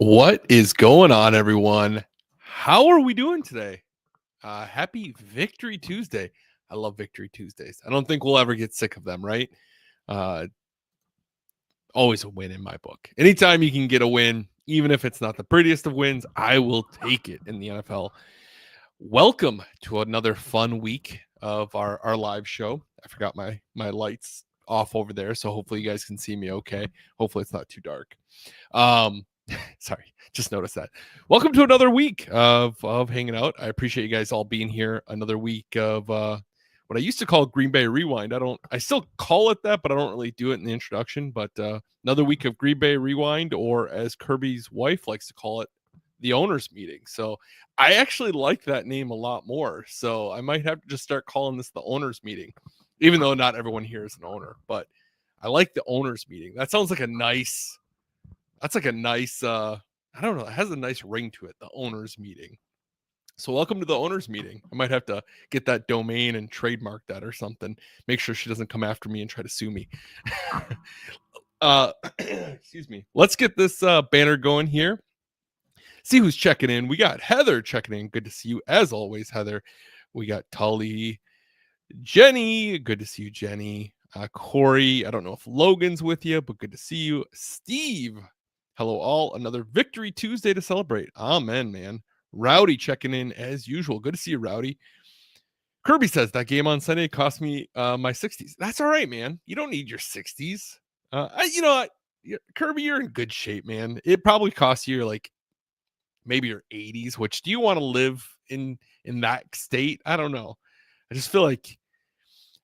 What is going on, everyone? How are we doing today? Happy Victory Tuesday. I love Victory Tuesdays. I don't think we'll ever get sick of them, right? Uh, Always a win in my book. Anytime you can get a win, even if it's not the prettiest of wins, I will take it in the NFL. Welcome to another fun week of our live show. I forgot my lights off over there, so hopefully you guys can see me okay. Hopefully it's not too dark. Sorry, just noticed that. Welcome to another week of hanging out. I appreciate you guys all being here. Another week of what I used to call Green Bay Rewind. I still call it that, but I don't really do it in the introduction. But another week of Green Bay Rewind, or as Kirby's wife likes to call it, the owners meeting. So I actually like that name a lot more. So I might have to just start calling this the owners meeting, even though not everyone here is an owner. But I like the owners meeting. That sounds like a nice. That's like a nice. I don't know. It has a nice ring to it. The owners meeting. So welcome to the owners meeting. I might have to get that domain and trademark that or something. Make sure she doesn't come after me and try to sue me. Excuse me. Let's get this banner going here. See who's checking in. We got Heather checking in. Good to see you as always, Heather. We got Tully, Jenny. Good to see you, Jenny. Corey. I don't know if Logan's with you, but good to see you. Steve. Hello, all. Another Victory Tuesday to celebrate. Amen, man. Rowdy checking in as usual. Good to see you, Rowdy. Kirby says that game on Sunday cost me my 60s. That's all right, man. You don't need your 60s. Kirby, you're in good shape, man. It probably costs you like maybe your 80s. Which, do you want to live in that state? I don't know. I just feel like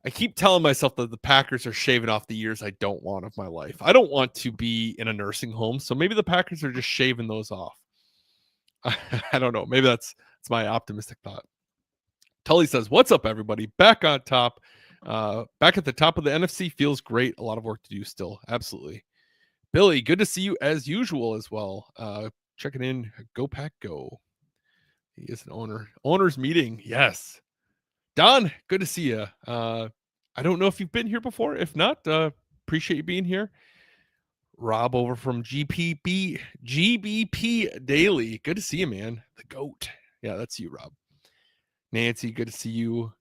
I keep telling myself that the Packers are shaving off the years I don't want of my life. I don't want to be in a nursing home, so maybe the Packers are just shaving those off. I don't know. Maybe that's my optimistic thought. Tully says, "What's up, everybody? Back on top, back at the top of the NFC. Feels great. A lot of work to do still. Absolutely." Billy, good to see you as usual as well. Checking in. Go Pack, go. He is an owner. Owners meeting. Yes. Don, good to see you. I don't know if you've been here before. If not, appreciate you being here. Rob over from GBP Daily. Good to see you, man. The GOAT. Yeah, that's you, Rob. Nancy, good to see you.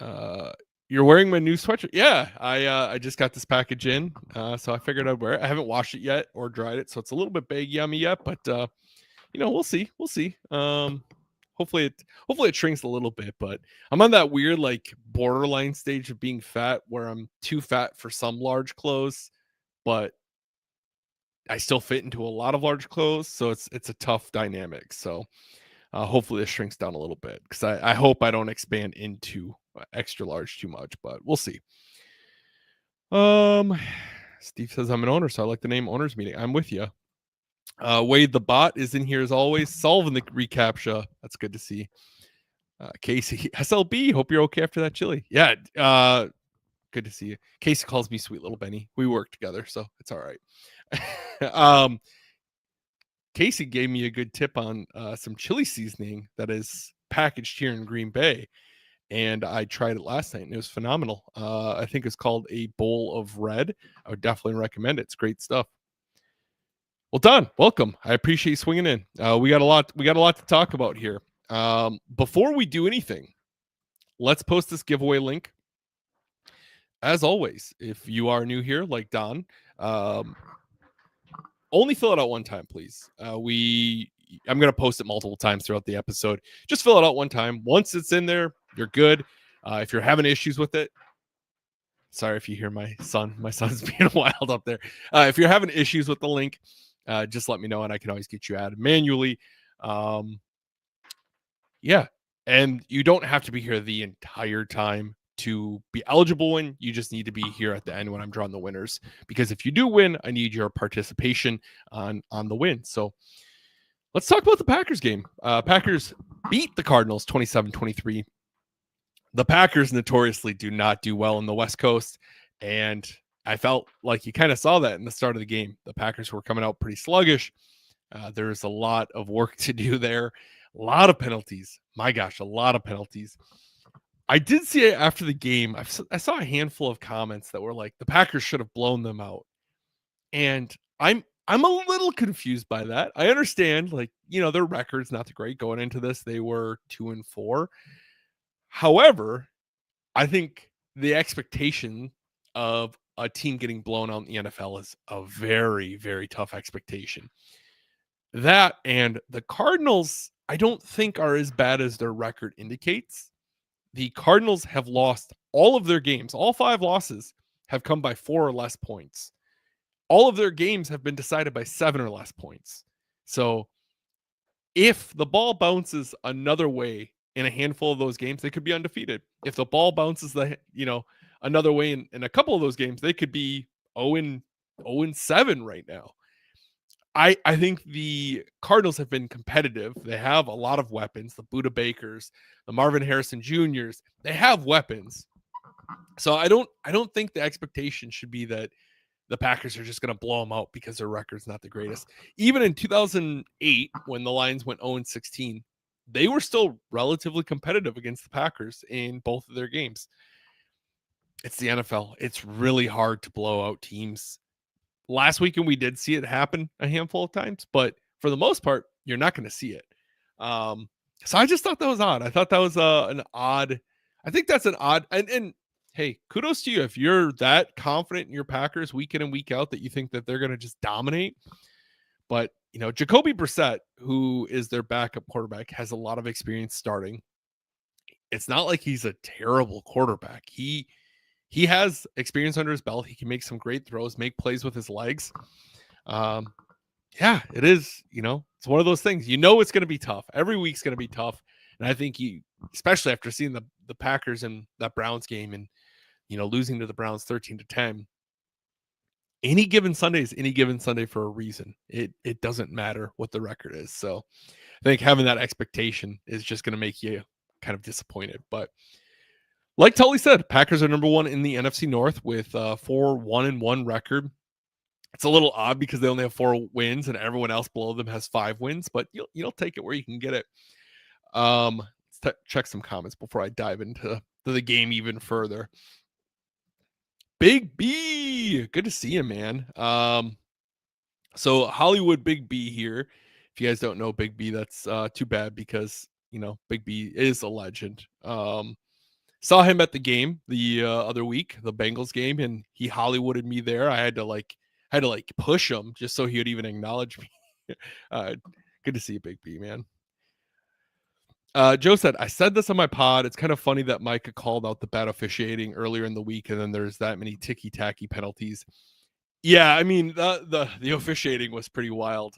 You're wearing my new sweatshirt. Yeah, I just got this package in, so I figured I'd wear it. I haven't washed it yet or dried it, so it's a little bit baggy on me yet, but we'll see. We'll see. Hopefully it shrinks a little bit, but I'm on that weird like borderline stage of being fat where I'm too fat for some large clothes, but I still fit into a lot of large clothes, so it's a tough dynamic. So hopefully this shrinks down a little bit because I hope I don't expand into extra large too much, but we'll see. Steve says I'm an owner, so I like the name owners meeting. I'm with you. Wade the bot is in here as always, solving the recaptcha. That's good to see. Casey SLB, hope you're okay after that chili. Yeah, good to see you. Casey calls me sweet little Benny. We work together, so it's all right. Casey gave me a good tip on some chili seasoning that is packaged here in Green Bay, and I tried it last night, and it was phenomenal. I think it's called a bowl of red. I would definitely recommend it. It's great stuff. Well, Don, welcome. I appreciate you swinging in. We got a lot to talk about here. Before we do anything, let's post this giveaway link. As always, if you are new here, like Don, only fill it out one time, please. I'm going to post it multiple times throughout the episode. Just fill it out one time. Once it's in there, you're good. If you're having issues with it, sorry if you hear my son's being wild up there. If you're having issues with the link, just let me know and I can always get you added manually. Yeah. And you don't have to be here the entire time to be eligible win. You just need to be here at the end when I'm drawing the winners, because if you do win, I need your participation on the win. So let's talk about the Packers game. Packers beat the Cardinals 27-23. The Packers notoriously do not do well in the West Coast, and I felt like you kind of saw that in the start of the game. The Packers were coming out pretty sluggish. There's a lot of work to do there. A lot of penalties. My gosh, a lot of penalties. I did see it after the game. I saw a handful of comments that were like, the Packers should have blown them out. And I'm I'm a little confused by that. I understand, like, their record's not the great going into this. They were 2-4. However, I think the expectation of a team getting blown out in the NFL is a very, very tough expectation. That and the Cardinals, I don't think are as bad as their record indicates. The Cardinals have lost all of their games. All 5 losses have come by 4 or less points. All of their games have been decided by 7 or less points. So if the ball bounces another way in a handful of those games, they could be undefeated. If the ball bounces another way in a couple of those games, they could be 0-7 right now. I think the Cardinals have been competitive. They have a lot of weapons, the Buda Bakers, the Marvin Harrison Juniors. They have weapons. So I don't think the expectation should be that the Packers are just going to blow them out because their record's not the greatest. Even in 2008, when the Lions went 0-16, they were still relatively competitive against the Packers in both of their games. It's the NFL. It's really hard to blow out teams. Last weekend, we did see it happen a handful of times, but for the most part, you're not going to see it. So I just thought that was odd. I thought that was I think that's an odd, and hey, kudos to you if you're that confident in your Packers week in and week out that you think that they're going to just dominate. But, Jacoby Brissett, who is their backup quarterback, has a lot of experience starting. It's not like he's a terrible quarterback. He has experience under his belt. He can make some great throws, make plays with his legs. Yeah, it is, it's one of those things. It's going to be tough. Every week's going to be tough. And I think especially after seeing the Packers in that Browns game and, losing to the Browns 13-10, any given Sunday is any given Sunday for a reason. It doesn't matter what the record is. So I think having that expectation is just going to make you kind of disappointed. But like Tully said, Packers are number 1 in the NFC North with 4-1-1 record. It's a little odd because they only have 4 wins and everyone else below them has 5 wins, but you'll take it where you can get it. Let's check some comments before I dive into the game even further. Big B, good to see you, man. So Hollywood Big B here. If you guys don't know Big B, that's too bad because Big B is a legend. Saw him at the game the other week, the Bengals game, and he Hollywooded me there. I had to push him just so he would even acknowledge me. Good to see you, Big B, man. Joe said, I said this on my pod. It's kind of funny that Micah called out the bad officiating earlier in the week, and then there's that many ticky-tacky penalties. Yeah, I mean, the officiating was pretty wild.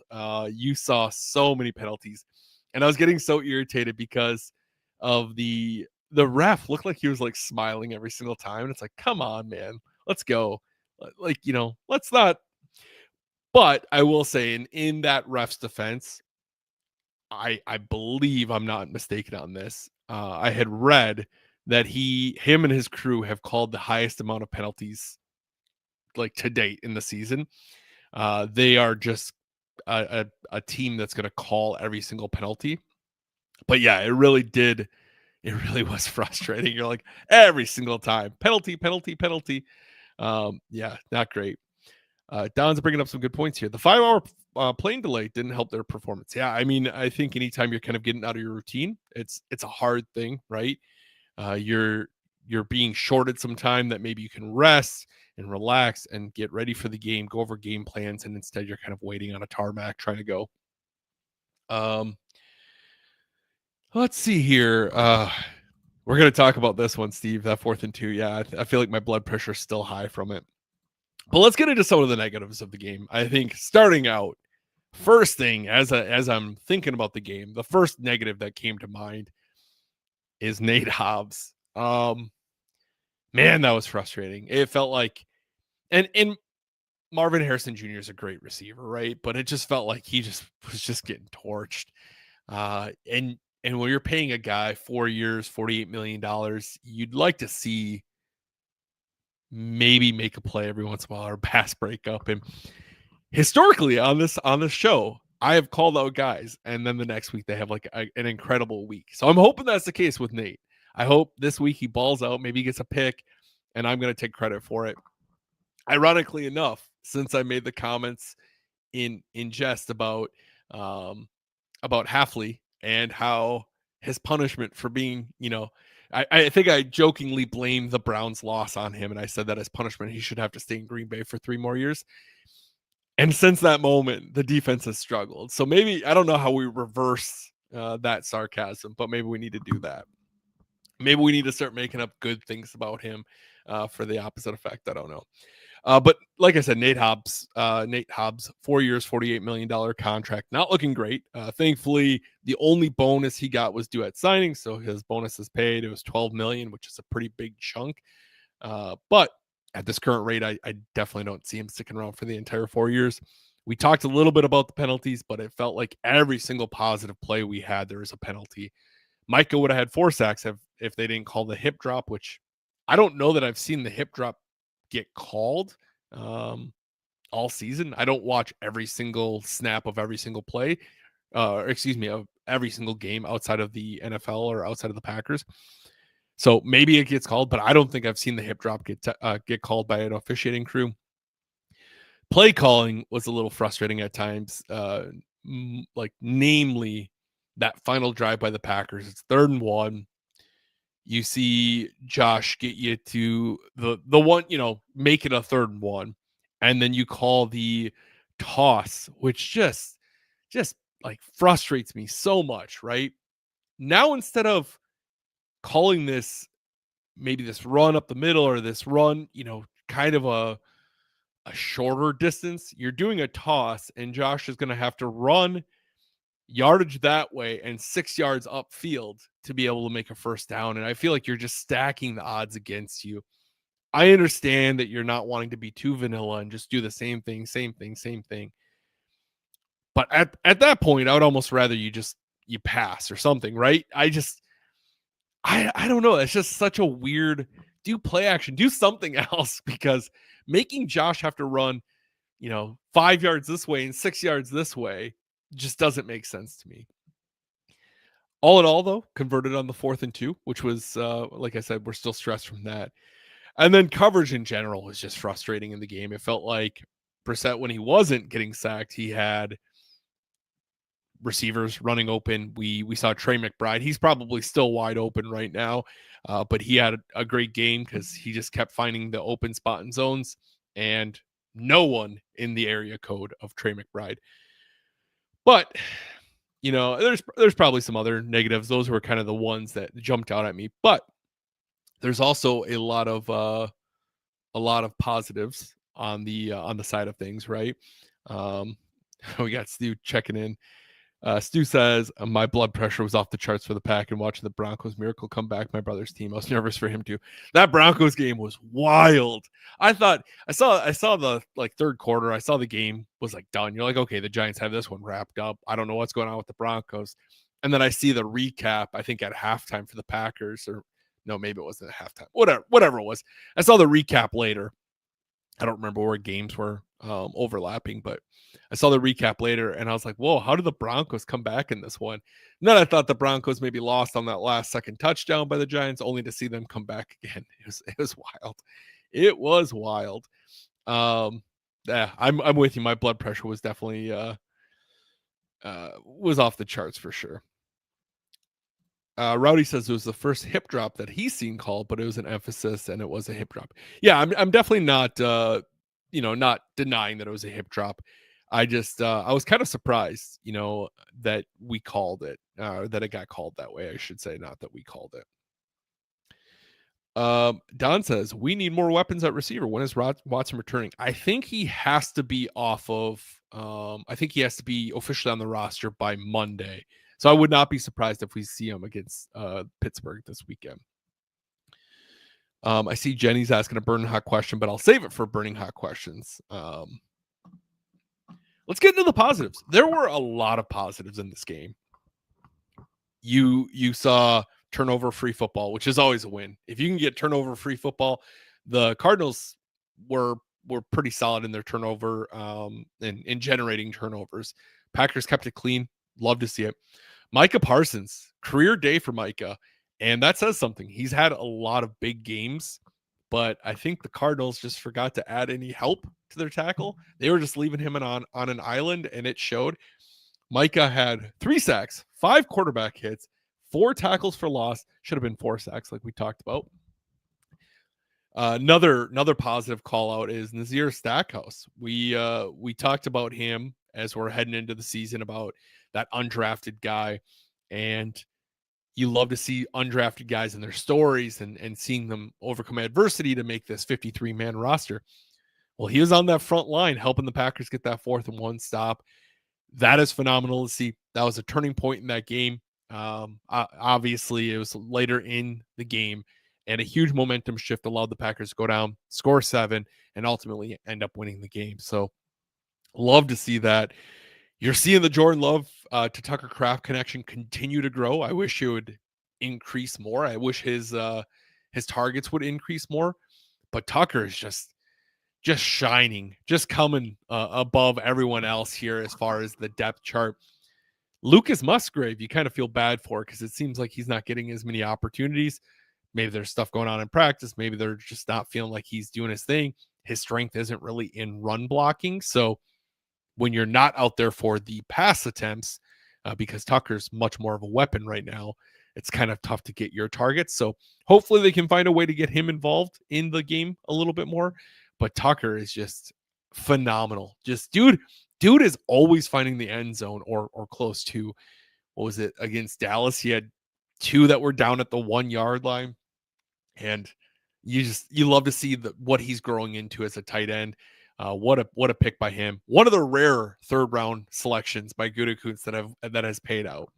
You saw so many penalties, and I was getting so irritated because of the ref looked like he was like smiling every single time. And it's like, come on, man, let's go. Like, let's not. But I will say in that ref's defense, I believe I'm not mistaken on this. I had read that him and his crew have called the highest amount of penalties like to date in the season. They are just a team that's going to call every single penalty. But yeah, it really was frustrating. You're like every single time penalty. Yeah, not great. Don's bringing up some good points here. The 5-hour plane delay didn't help their performance. Yeah, I mean, I think anytime you're kind of getting out of your routine, it's a hard thing, right? You're being shorted some time that maybe you can rest and relax and get ready for the game, go over game plans, and instead you're kind of waiting on a tarmac trying to go. Let's see here. We're going to talk about this one, Steve, that 4th and 2. Yeah, I feel like my blood pressure is still high from it. But let's get into some of the negatives of the game. I think starting out, first thing as I'm thinking about the game, the first negative that came to mind is Nate Hobbs. Man, that was frustrating. It felt like, and Marvin Harrison Jr. is a great receiver, right? But it just felt like he was just getting torched. And when you're paying a guy 4 years, $48 million, you'd like to see maybe make a play every once in a while or pass breakup. And historically on this show, I have called out guys, and then the next week they have like an incredible week. So I'm hoping that's the case with Nate. I hope this week he balls out, maybe he gets a pick, and I'm going to take credit for it. Ironically enough, since I made the comments in jest about Halfley and how his punishment for being, I think I jokingly blamed the Browns' loss on him, and I said that as punishment he should have to stay in Green Bay for 3 more years. And since that moment, the defense has struggled. So maybe I don't know how we reverse that sarcasm, but maybe we need to do that. Maybe we need to start making up good things about him for the opposite effect. I don't know. But like I said, Nate Hobbs, 4 years, $48 million contract, not looking great. Thankfully, the only bonus he got was due at signing, so his bonus is paid. It was $12 million, which is a pretty big chunk. But at this current rate, I definitely don't see him sticking around for the entire 4 years. We talked a little bit about the penalties, but it felt like every single positive play we had, there was a penalty. Micah would have had 4 sacks if they didn't call the hip drop, which I don't know that I've seen the hip drop get called all season. I don't watch every single snap of every single play, of every single game outside of the NFL or outside of the Packers. So maybe it gets called, but I don't think I've seen the hip drop get called by an officiating crew. Play calling was a little frustrating at times, namely that final drive by the Packers. It's 3rd and 1. You see Josh get you to the one, make it a 3rd and 1, and then you call the toss, which just like frustrates me so much, right? Now, instead of calling this maybe this run up the middle or this run, kind of a shorter distance, you're doing a toss, and Josh is going to have to run yardage that way and 6 yards upfield to be able to make a first down. And I feel like you're just stacking the odds against you. I understand that you're not wanting to be too vanilla and just do the same thing. But at that point, I would almost rather you pass or something, right? I don't know. It's just such a weird, do play action, do something else, because making Josh have to run, 5 yards this way and 6 yards this way just doesn't make sense to me. All in all, though, converted on the 4th and 2, which was, like I said, we're still stressed from that. And then coverage in general was just frustrating in the game. It felt like Brissett, when he wasn't getting sacked, he had receivers running open. We saw Trey McBride. He's probably still wide open right now, but he had a great game because he just kept finding the open spot in zones, and no one in the area code of Trey McBride. But there's probably some other negatives. Those were kind of the ones that jumped out at me. But there's also a lot of positives on the side of things, right? We got Stu checking in. Stu says, my blood pressure was off the charts for the Pack and watching the Broncos miracle come back, my brother's team. I was nervous for him too. That Broncos game was wild. I saw the 3rd quarter. I saw the game was done. You're like, okay, the Giants have this one wrapped up. I don't know what's going on with the Broncos. And then I see the recap, I think at halftime for the Packers, or no, maybe it wasn't at halftime. Whatever it was. I saw the recap later. I don't remember where games were overlapping, but I saw the recap later and I was like, whoa, how did the Broncos come back in this one? And then I thought the Broncos maybe lost on that last second touchdown by the Giants, only to see them come back again. It was wild. It was wild. Yeah, I'm with you. My blood pressure was definitely was off the charts for sure. Rowdy says it was the first hip drop that he's seen called, but it was an emphasis and it was a hip drop. Yeah, I'm definitely not not denying that it was a hip drop. I just I was kind of surprised, that we called it, that it got called that way. I should say, not that we called it. Don says we need more weapons at receiver. When is Watson returning? I think he has to be off of. I think he has to be officially on the roster by Monday. So I would not be surprised if we see him against Pittsburgh this weekend. I see Jenny's asking a burning hot question, but I'll save it for burning hot questions. Let's get into the positives. There were a lot of positives in this game. You saw turnover-free football, which is always a win. If you can get turnover-free football, the Cardinals were pretty solid in their turnover in generating turnovers. Packers kept it clean. Love to see it. Micah Parsons, career day for Micah, and that says something. He's had a lot of big games but I think the Cardinals just forgot to add any help to their tackle. They were just leaving him on an island, and it showed. Micah had 3 sacks, 5 quarterback hits, 4 tackles for loss. Should have been 4 sacks, like we talked about. Another positive call out is Nazir Stackhouse. We talked about him as we're heading into the season about that undrafted guy, and you love to see undrafted guys in their stories and seeing them overcome adversity to make this 53-man roster. Well, he was on that front line helping the Packers get that 4th and 1 stop. That is phenomenal to see. That was a turning point in that game. Obviously, it was later in the game, and a huge momentum shift allowed the Packers to go down, score 7, and ultimately end up winning the game. So, love to see that. You're seeing the Jordan Love to Tucker Kraft connection continue to grow. I wish it would increase more. I wish his targets would increase more. But Tucker is just shining, just coming above everyone else here as far as the depth chart. Lucas Musgrave, you kind of feel bad for because it seems like he's not getting as many opportunities. Maybe there's stuff going on in practice. Maybe they're just not feeling like he's doing his thing. His strength isn't really in run blocking. So when you're not out there for the pass attempts, because Tucker's much more of a weapon right now, it's kind of tough to get your targets. So hopefully they can find a way to get him involved in the game a little bit more. But Tucker is just phenomenal. Just dude is always finding the end zone or close to. What was it against Dallas? He had 2 that were down at the 1 yard line, and you love to see what he's growing into as a tight end. What a pick by him. One of the rare 3rd round selections by Gutekunst that has paid out.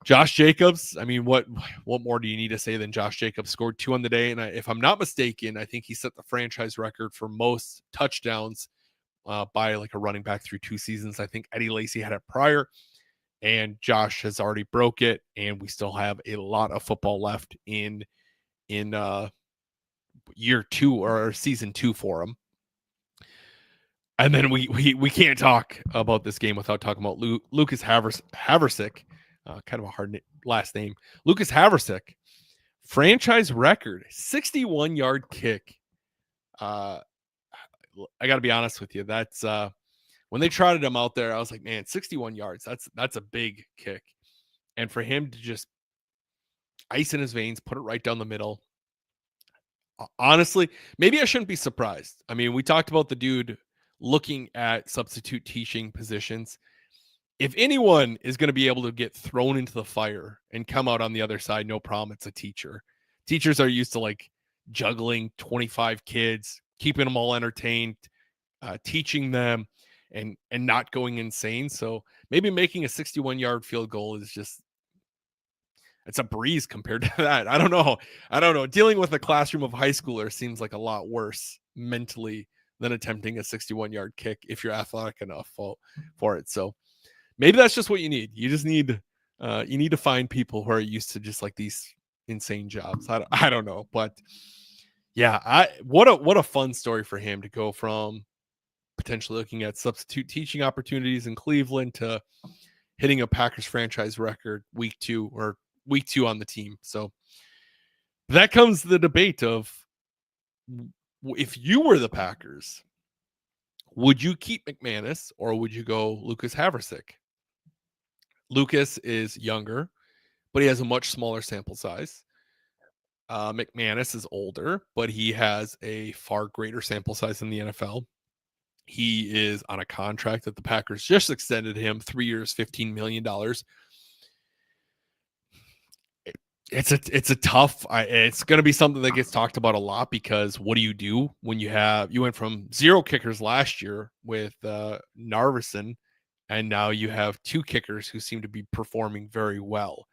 Josh Jacobs, I mean, what more do you need to say than Josh Jacobs scored 2 on the day? And if I'm not mistaken, I think he set the franchise record for most touchdowns by like a running back through 2 seasons. I think Eddie Lacy had it prior, and Josh has already broke it. And we still have a lot of football left in year 2 or season 2 for him. And then we can't talk about this game without talking about Lucas Haversick. Kind of a hard last name. Lucas Haversick, franchise record, 61-yard kick. I got to be honest with you. That's when they trotted him out there, I was like, man, 61 yards. That's a big kick. And for him to just ice in his veins, put it right down the middle. Honestly, maybe I shouldn't be surprised. I mean, we talked about the dude looking at substitute teaching positions. If anyone is going to be able to get thrown into the fire and come out on the other side, no problem, it's a teacher. Teachers are used to like juggling 25 kids, keeping them all entertained, teaching them and not going insane. So maybe making a 61-yard field goal is just, it's a breeze compared to that. I don't know. Dealing with a classroom of high schoolers seems like a lot worse mentally than attempting a 61-yard kick if you're athletic enough for it. So maybe that's just what you need. You just need you need to find people who are used to just like these insane jobs. I don't know, but yeah, what a fun story for him to go from potentially looking at substitute teaching opportunities in Cleveland to hitting a Packers franchise record week 2 on the team. So that comes the debate of, if you were the Packers, would you keep McManus or would you go Lucas Haversick? Lucas is younger, but he has a much smaller sample size. McManus is older, but he has a far greater sample size in the NFL. He is on a contract that the Packers just extended him 3 years, $15 million. It's a tough, it's going to be something that gets talked about a lot, because what do you do when you went from 0 kickers last year with Narveson, and now you have 2 kickers who seem to be performing very well.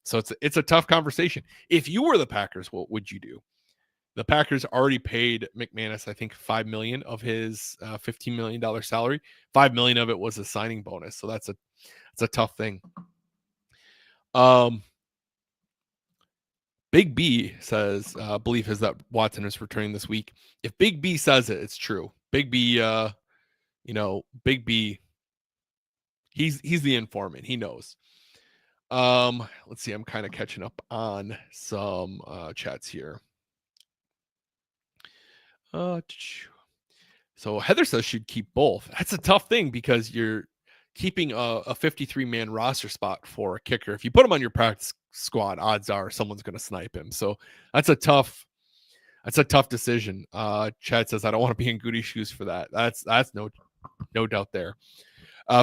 So it's a tough conversation. If you were the Packers, what would you do? The Packers already paid McManus, I think, $5 million of his $15 million salary. $5 million of it was a signing bonus. So that's a tough thing. Big B says, belief is that Watson is returning this week. If Big B says it, it's true. Big B, Big B, he's the informant. He knows. Let's see. I'm kind of catching up on some chats here. So Heather says she'd keep both. That's a tough thing because you're keeping a 53-man roster spot for a kicker. If you put him on your practice squad, odds are someone's going to snipe him. So that's a tough decision. Chad says I don't want to be in Goody shoes for that. That's no doubt there.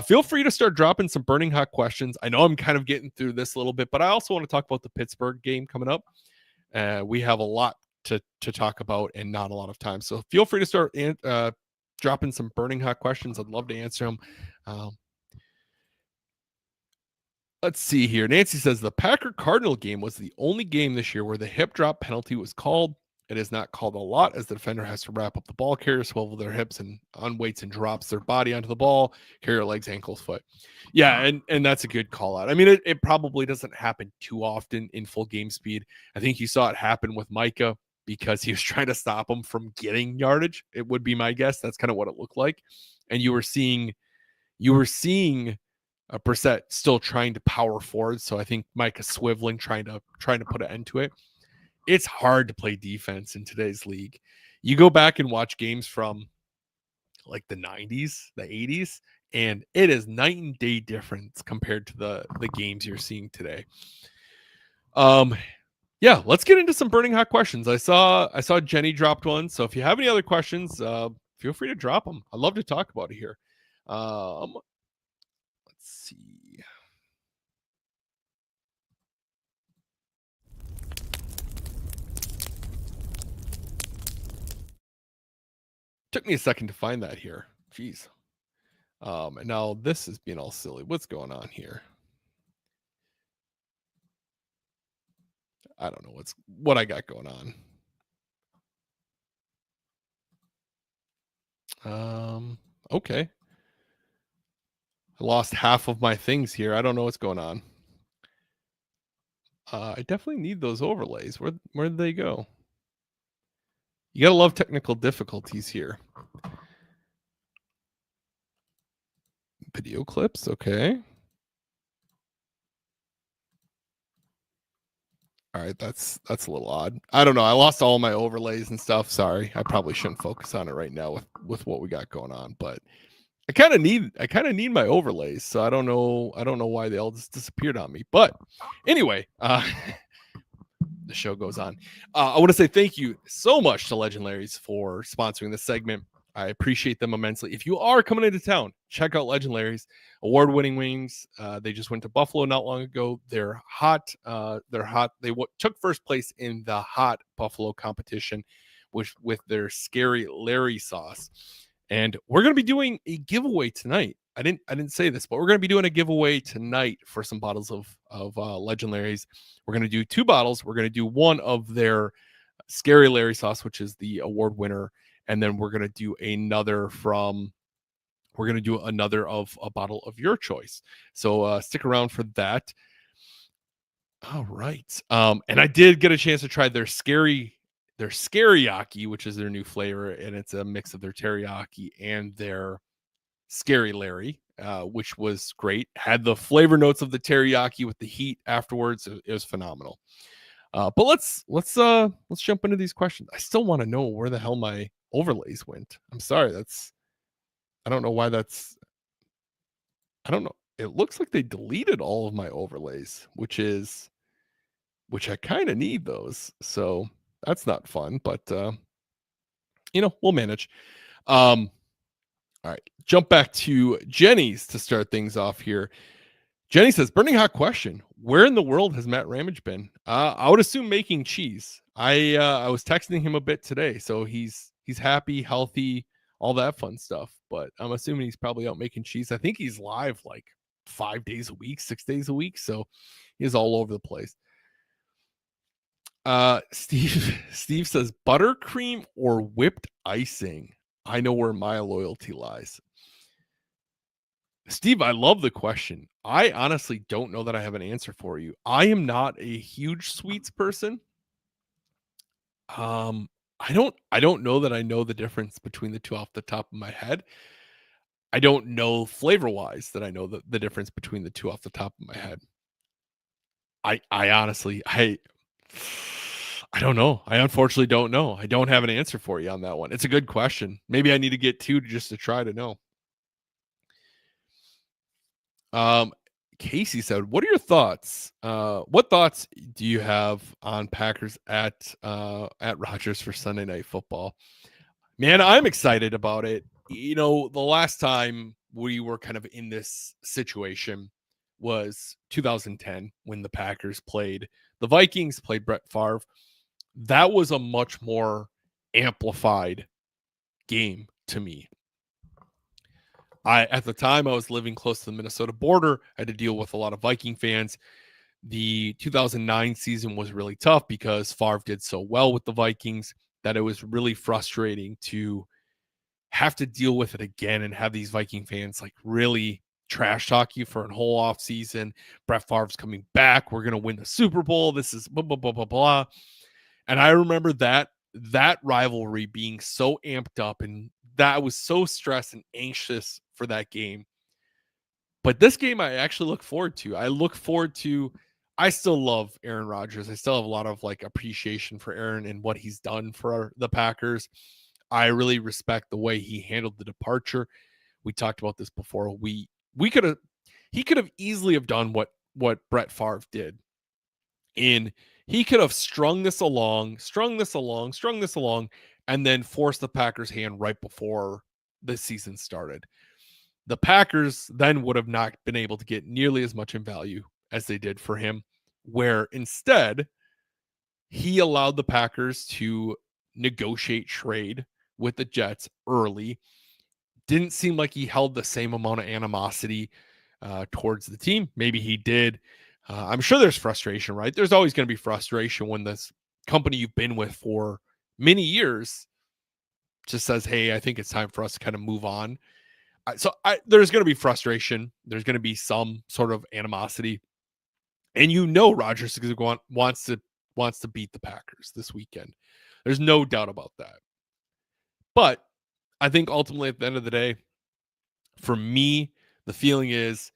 Feel free to start dropping some burning hot questions. I know I'm kind of getting through this a little bit, but I also want to talk about the Pittsburgh game coming up. We have a lot to talk about and not a lot of time. So feel free to start dropping some burning hot questions. I'd love to answer them. Let's see here. Nancy says the Packer Cardinal game was the only game this year where the hip drop penalty was called. It is not called a lot as the defender has to wrap up the ball carrier, swivel their hips and on weights and drops their body onto the ball, carrier legs, ankles, foot. Yeah, and that's a good call out. I mean, it probably doesn't happen too often in full game speed. I think you saw it happen with Micah because he was trying to stop him from getting yardage. It would be my guess. That's kind of what it looked like. And you were seeing a Brissett still trying to power forward. So I think Micah swiveling, trying to put an end to it. It's hard to play defense in today's league. You go back and watch games from like the 90s, the 80s, and it is night and day difference compared to the games you're seeing today. Yeah, let's get into some burning hot questions. I saw Jenny dropped one, so if you have any other questions, feel free to drop them. I'd love to talk about it here. Let's see. Took me a second to find that here. Jeez. And now this is being all silly. What's going on here? I don't know what I got going on. Okay. I lost half of my things here. I don't know what's going on. I definitely need those overlays. Where did they go? You gotta love technical difficulties here. Video clips, okay. All right, that's a little odd. I don't know. I lost all my overlays and stuff. Sorry. I probably shouldn't focus on it right now with what we got going on, but I kind of need my overlays. So I don't know why they all just disappeared on me. But anyway, the show goes on. I want to say thank you so much to Legendaries for sponsoring this segment. I appreciate them immensely. If you are coming into town, check out Legendaries, award-winning wings. They just went to Buffalo not long ago. They're hot. They took first place in the hot Buffalo competition, with their scary Larry sauce. And we're going to be doing a giveaway tonight. I didn't say this, but we're going to be doing a giveaway tonight for some bottles of Legendaries. We're going to do 2 bottles. We're going to do one of their Scary Larry sauce, which is the award winner, and then we're going to do another of a bottle of your choice. So stick around for that. All right. And I did get a chance to try their Scary-yaki, which is their new flavor, and it's a mix of their teriyaki and their Scary Larry, which was great. Had the flavor notes of the teriyaki with the heat afterwards. It was phenomenal. But let's jump into these questions. I still want to know where the hell my overlays went. I'm sorry. I don't know why I don't know. It looks like they deleted all of my overlays, which I kind of need those. So that's not fun, but we'll manage. All right, jump back to Jenny's to start things off here. Jenny says, burning hot question. Where in the world has Matt Ramage been? I would assume making cheese. I was texting him a bit today, so he's happy, healthy, all that fun stuff. But I'm assuming he's probably out making cheese. I think he's live like 5 days a week, 6 days a week. So he's all over the place. Steve says, buttercream or whipped icing? I know where my loyalty lies. Steve, I love the question. I honestly don't know that I have an answer for you. I am not a huge sweets person. I don't know that I know the difference between the two off the top of my head. I don't know flavor-wise that I know the difference between the two off the top of my head. I honestly I don't know. I unfortunately don't know. I don't have an answer for you on that one. It's a good question. Maybe I need to get two just to try to know. Um, Casey said, "What are your thoughts? What thoughts do you have on Packers at Rogers for Sunday Night Football?" Man, I'm excited about it. You know, the last time we were kind of in this situation was 2010 when the Packers played the Vikings, played Brett Favre. That was a much more amplified game to me. At the time I was living close to the Minnesota border. I had to deal with a lot of Viking fans. The 2009 season was really tough because Favre did so well with the Vikings that it was really frustrating to have to deal with it again and have these Viking fans like really trash talk you for a whole off season. Brett Favre's coming back. We're gonna win the Super Bowl. This is blah blah blah blah blah. And I remember that rivalry being so amped up, and that I was so stressed and anxious for that game. But this game I actually look forward to. I still love Aaron Rodgers. I still have a lot of like appreciation for Aaron and what he's done for the Packers. I really respect the way he handled the departure. We talked about this before. We could have he could have easily have done what Brett Favre did. And he could have strung this along, and then forced the Packers' hand right before the season started. The Packers then would have not been able to get nearly as much in value as they did for him, where instead he allowed the Packers to negotiate trade with the Jets early. Didn't seem like he held the same amount of animosity towards the team. Maybe he did. I'm sure there's frustration, right? There's always going to be frustration when this company you've been with for many years just says, "Hey, I think it's time for us to kind of move on." There's going to be frustration. There's going to be some sort of animosity, and Rodgers is going wants to beat the Packers this weekend. There's no doubt about that. But I think ultimately at the end of the day, for me, the feeling is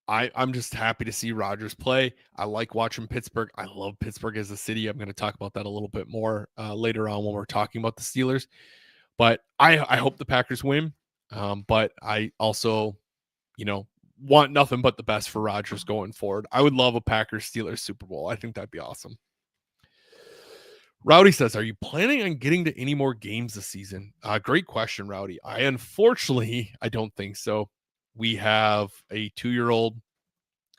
I'm just happy to see Rodgers play. I like watching Pittsburgh. I love Pittsburgh as a city. I'm going to talk about that a little bit more later on when we're talking about the Steelers. But I hope the Packers win. But I also, want nothing but the best for Rodgers going forward. I would love a Packers Steelers Super Bowl. I think that'd be awesome. Rowdy says, "Are you planning on getting to any more games this season?" Great question, Rowdy. I don't think so. We have a 2-year-old,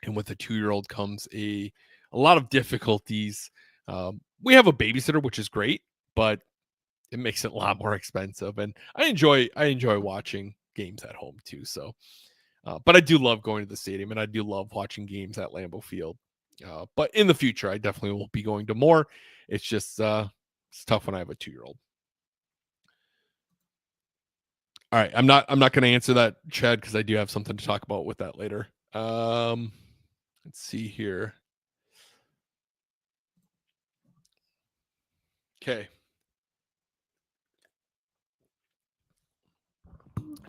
and with a 2-year-old comes a lot of difficulties. We have a babysitter, which is great, but it makes it a lot more expensive. And I enjoy watching games at home too. So, but I do love going to the stadium, and I do love watching games at Lambeau Field. But in the future, I definitely will be going to more. It's just it's tough when I have a 2-year-old. All right, I'm not going to answer that, Chad, because I do have something to talk about with that later. Let's see here. Okay.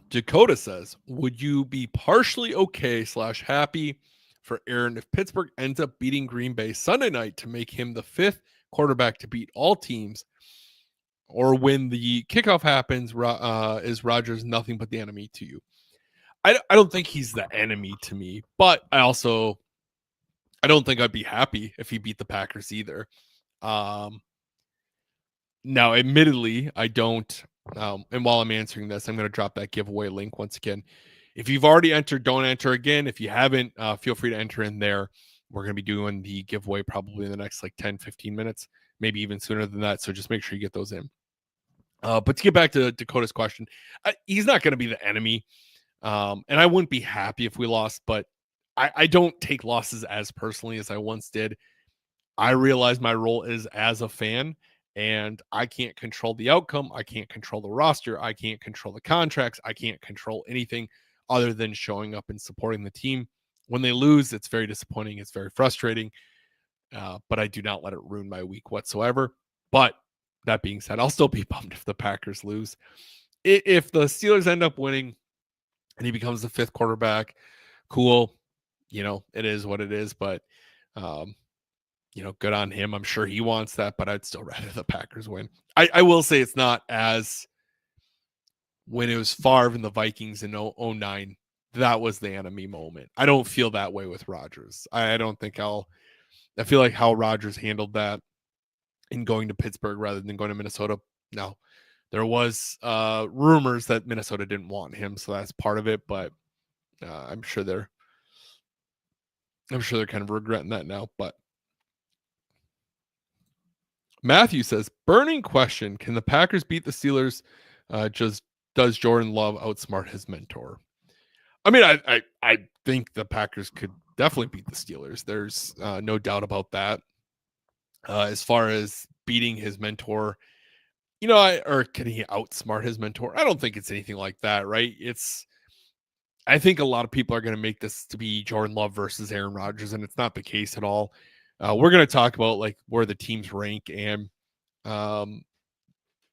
Dakota says, "Would you be partially okay / happy for Aaron if Pittsburgh ends up beating Green Bay Sunday night to make him the 5th quarterback to beat all teams? Or when the kickoff happens, is Rodgers nothing but the enemy to you?" I don't think he's the enemy to me, but I don't think I'd be happy if he beat the Packers either. Now, admittedly, I don't. And while I'm answering this, I'm going to drop that giveaway link once again. If you've already entered, don't enter again. If you haven't, feel free to enter in there. We're going to be doing the giveaway probably in the next like 10, 15 minutes, maybe even sooner than that. So just make sure you get those in. But to get back to Dakota's question, he's not going to be the enemy. And I wouldn't be happy if we lost, but I don't take losses as personally as I once did. I realize my role is as a fan, and I can't control the outcome. I can't control the roster. I can't control the contracts. I can't control anything other than showing up and supporting the team. When they lose, it's very disappointing. It's very frustrating, but I do not let it ruin my week whatsoever. But that being said, I'll still be bummed if the Packers lose. If the Steelers end up winning and he becomes the 5th quarterback, cool. It is what it is. But good on him. I'm sure he wants that, but I'd still rather the Packers win. I will say it's not as when it was Favre and the Vikings in 09. That was the enemy moment. I don't feel that way with Rodgers. I don't think I feel like how Rodgers handled that in going to Pittsburgh rather than going to Minnesota. Now, there was rumors that Minnesota didn't want him, so that's part of it. But I'm sure they're kind of regretting that now. But Matthew says, burning question: can the Packers beat the Steelers? Just does Jordan Love outsmart his mentor? I mean, I think the Packers could definitely beat the Steelers. There's no doubt about that. As far as beating his mentor, or can he outsmart his mentor? I don't think it's anything like that, right? I think a lot of people are going to make this to be Jordan Love versus Aaron Rodgers, and it's not the case at all. We're going to talk about like where the teams rank, and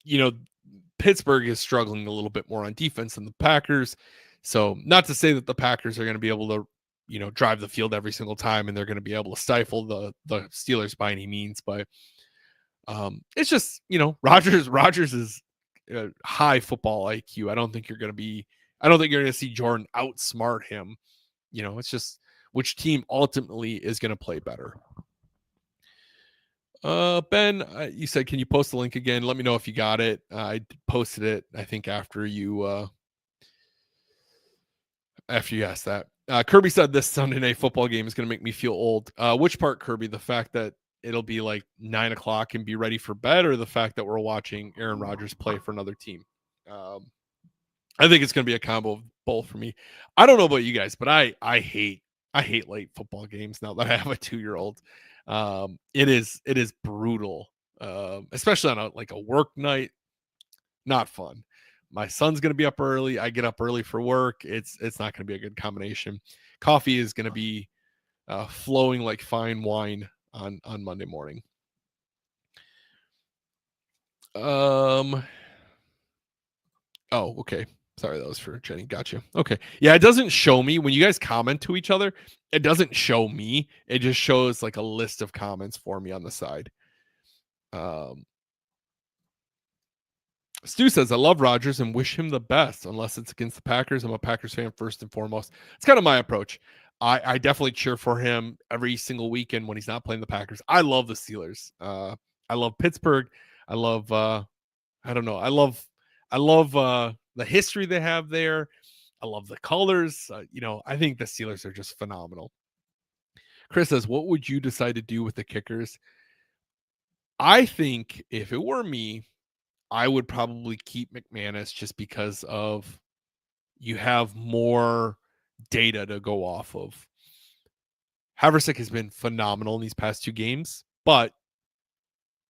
you know, Pittsburgh is struggling a little bit more on defense than the Packers. So not to say that the Packers are going to be able to, drive the field every single time and they're going to be able to stifle the Steelers by any means, but it's just, Rodgers is high football IQ. I don't think you're going to see Jordan outsmart him. It's just which team ultimately is going to play better. Ben, you said, can you post the link again? Let me know if you got it. I posted it, I think, after you asked that. Kirby said this Sunday night football game is going to make me feel old. Which part, Kirby? The fact that it'll be like 9:00 and be ready for bed, or the fact that we're watching Aaron Rodgers play for another team? I think it's going to be a combo of both for me. I don't know about you guys, but I hate late football games now that I have a 2-year-old. It is brutal, especially on a work night. Not fun. My son's going to be up early. I get up early for work. It's not going to be a good combination. Coffee is going to be flowing like fine wine on Monday morning. Oh, okay. Sorry, that was for Jenny. Gotcha. Okay. Yeah, it doesn't show me when you guys comment to each other. It doesn't show me. It just shows like a list of comments for me on the side. Stu says, I love Rodgers and wish him the best. Unless it's against the Packers, I'm a Packers fan first and foremost. It's kind of my approach. I definitely cheer for him every single weekend when he's not playing the Packers. I love the Steelers. I love Pittsburgh. I love I don't know. I love the history they have there. I love the colors. I think the Steelers are just phenomenal. Chris says, what would you decide to do with the kickers? I think if it were me, I would probably keep McManus just because of you have more data to go off of. Haversick has been phenomenal in these past 2 games, but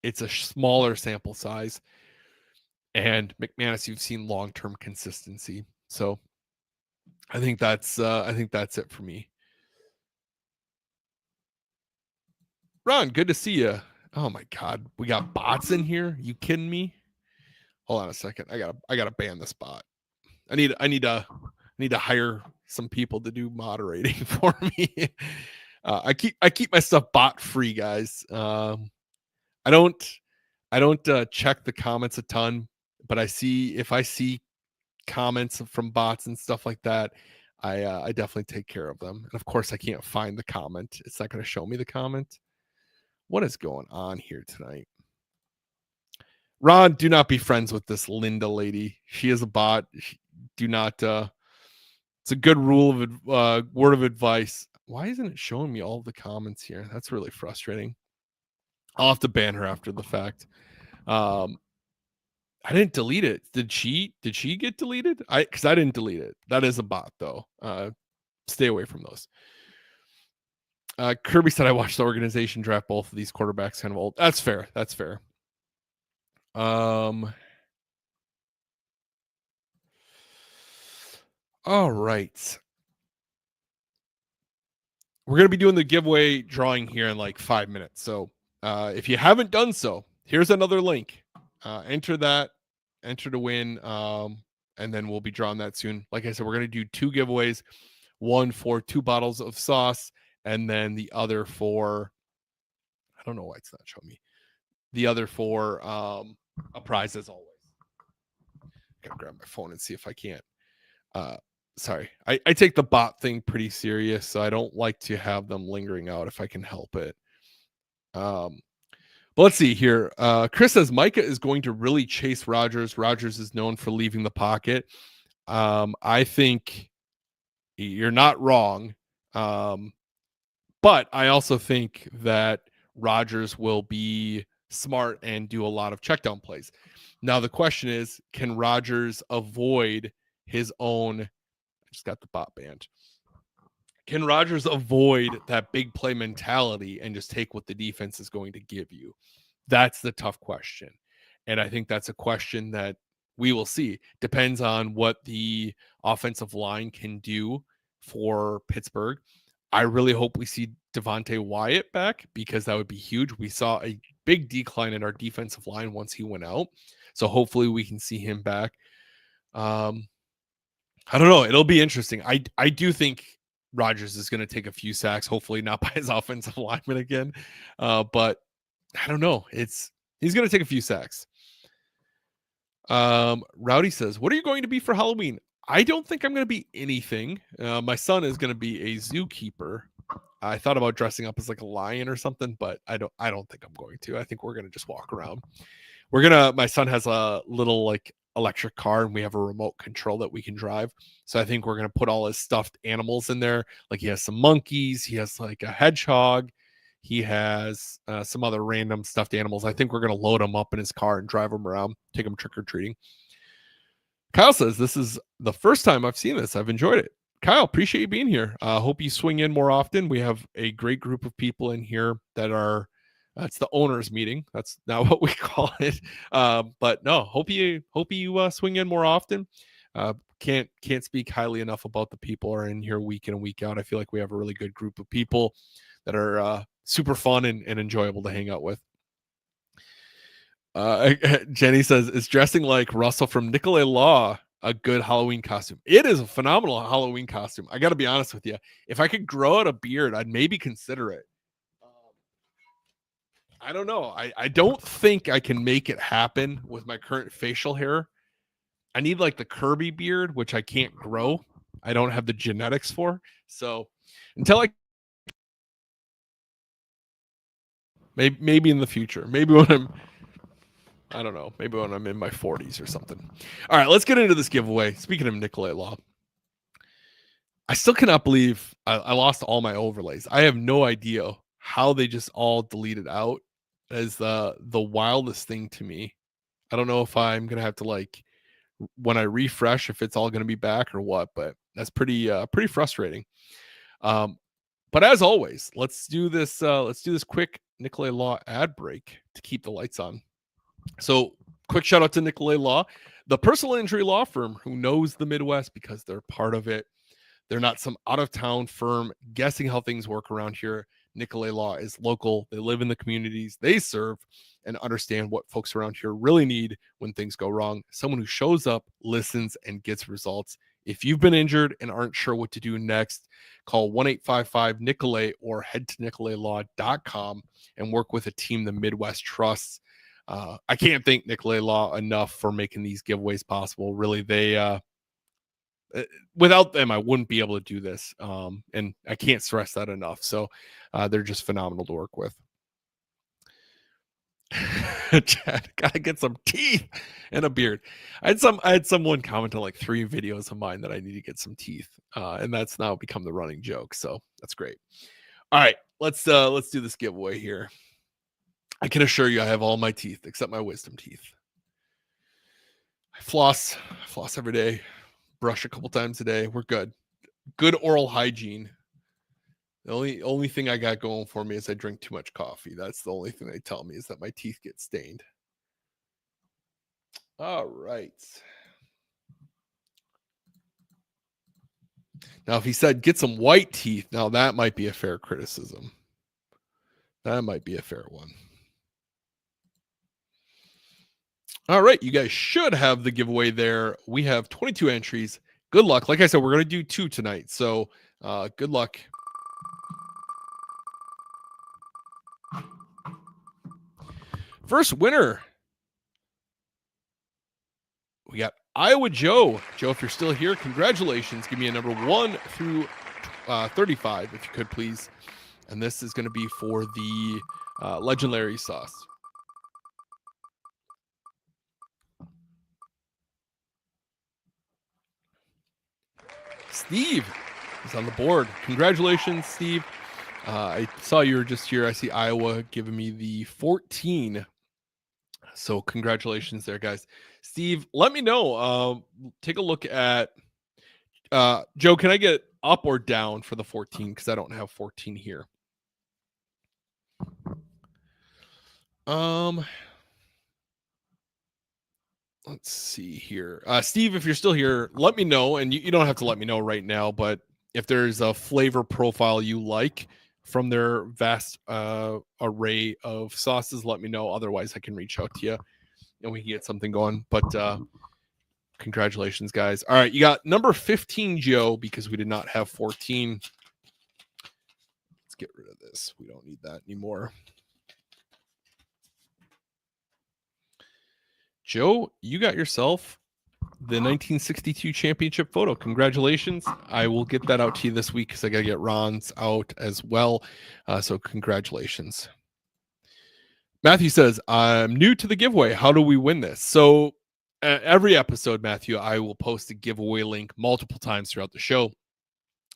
it's a smaller sample size. And McManus, you've seen long-term consistency. So I think that's it for me. Ron, good to see you. Oh my God, we got bots in here. You kidding me? Hold on a second. I gotta ban this bot. I need to hire some people to do moderating for me. I keep my stuff bot free, guys. I don't check the comments a ton, but if I see comments from bots and stuff like that, I definitely take care of them. And of course, I can't find the comment. It's not going to show me the comment. What is going on here tonight? Ron, do not be friends with this Linda lady. She is a bot. Do not. It's a good rule of word of advice. Why isn't it showing me all the comments here? That's really frustrating. I'll have to ban her after the fact. I didn't delete it. Did she get deleted? Because I didn't delete it. That is a bot though. Stay away from those. Kirby said I watched the organization draft both of these quarterbacks kind of old. That's fair. All right. We're going to be doing the giveaway drawing here in like 5 minutes. So if you haven't done so, here's another link. Enter to win. And then we'll be drawing that soon. Like I said, we're going to do 2 giveaways, one for 2 bottles of sauce, and then the other for I don't know why it's not showing me the other 4 a prize as always. Gotta grab my phone and see if I can't. Sorry, I take the bot thing pretty serious, so I don't like to have them lingering out if I can help it. But let's see here. Chris says Micah is going to really chase Rodgers. Rodgers is known for leaving the pocket. I think you're not wrong. But I also think that Rodgers will be smart and do a lot of check down plays. Now, the question is, can Rodgers avoid his own? I just got the bot banned. Can Rodgers avoid that big play mentality and just take what the defense is going to give you? That's the tough question. And I think that's a question that we will see. Depends on what the offensive line can do for Pittsburgh. I really hope we see Devontae Wyatt back because that would be huge. We saw a big decline in our defensive line once he went out. So hopefully we can see him back. I don't know. It'll be interesting. I do think Rodgers is going to take a few sacks, hopefully not by his offensive lineman again. But I don't know. He's going to take a few sacks. Rowdy says, what are you going to be for Halloween? I don't think I'm going to be anything. My son is going to be a zookeeper. I thought about dressing up as like a lion or something, but I don't think I'm going to. I think we're going to just walk around. My son has a little like electric car and we have a remote control that we can drive. So I think we're going to put all his stuffed animals in there. Like he has some monkeys. He has like a hedgehog. He has some other random stuffed animals. I think we're going to load them up in his car and drive them around, take them trick-or-treating. Kyle says, this is the first time I've seen this. I've enjoyed it. Kyle, appreciate you being here. Hope you swing in more often. We have a great group of people in here that are, it's the owners meeting. That's not what we call it. But no, hope you swing in more often. Can't speak highly enough about the people who are in here week in and week out. I feel like we have a really good group of people that are super fun and enjoyable to hang out with. Jenny says, is dressing like Russell from Nicolet Law a good Halloween costume? It is a phenomenal Halloween costume. I got to be honest with you. If I could grow out a beard, I'd maybe consider it. I don't know. I don't think I can make it happen with my current facial hair. I need like the Kirby beard, which I can't grow. I don't have the genetics for. So until maybe in the future, maybe when I'm in my 40s or something. All right, let's get into this giveaway. Speaking of Nicolet Law, I still cannot believe I lost all my overlays. I have no idea how they just all deleted out. As the wildest thing to me. I don't know if I'm gonna have to like when I refresh if it's all gonna be back or what, but that's pretty frustrating. But as always, let's do this quick Nicolet Law ad break to keep the lights on. So quick shout out to Nicolet Law, the personal injury law firm who knows the Midwest because they're part of it. They're not some out of town firm guessing how things work around here. Nicolet Law is local. They live in the communities they serve and understand what folks around here really need when things go wrong. Someone who shows up, listens, and gets results. If you've been injured and aren't sure what to do next, call 1-855-NICOLET or head to nicoletlaw.com and work with a team the Midwest trusts. I can't thank Nicolet Law enough for making these giveaways possible. Really, they without them, I wouldn't be able to do this. And I can't stress that enough. So they're just phenomenal to work with. Chad, gotta get some teeth and a beard. I had someone comment on like 3 videos of mine that I need to get some teeth. And that's now become the running joke. So that's great. All right, let's do this giveaway here. I can assure you I have all my teeth except my wisdom teeth. I floss every day. Brush a couple times a day. We're good. Good oral hygiene. The only thing I got going for me is I drink too much coffee. That's the only thing they tell me is that my teeth get stained. All right. Now, if he said get some white teeth, now that might be a fair criticism. That might be a fair one. All right, you guys should have the giveaway there. We have 22 entries. Good luck. Like I said, we're going to do 2 tonight. So good luck. First winner, we got Iowa Joe. Joe, if you're still here, congratulations. Give me a number 1 through 35, if you could, please. And this is going to be for the legendary sauce. Steve is on the board. Congratulations, Steve. I saw you were just here. I see Iowa giving me the 14. So congratulations there, guys. Steve, let me know. Take a look at Joe. Can I get up or down for the 14? Because I don't have 14 here. Let's see here. Steve, if you're still here, let me know. And you don't have to let me know right now, but if there's a flavor profile you like from their vast array of sauces, let me know. Otherwise, I can reach out to you and we can get something going. But congratulations, guys. All right, you got number 15, Joe, because we did not have 14. Let's get rid of this. We don't need that anymore. Joe, you got yourself the 1962 championship photo. Congratulations. I will get that out to you this week because I got to get Ron's out as well. So congratulations. Matthew says, I'm new to the giveaway. How do we win this? So every episode, Matthew, I will post a giveaway link multiple times throughout the show.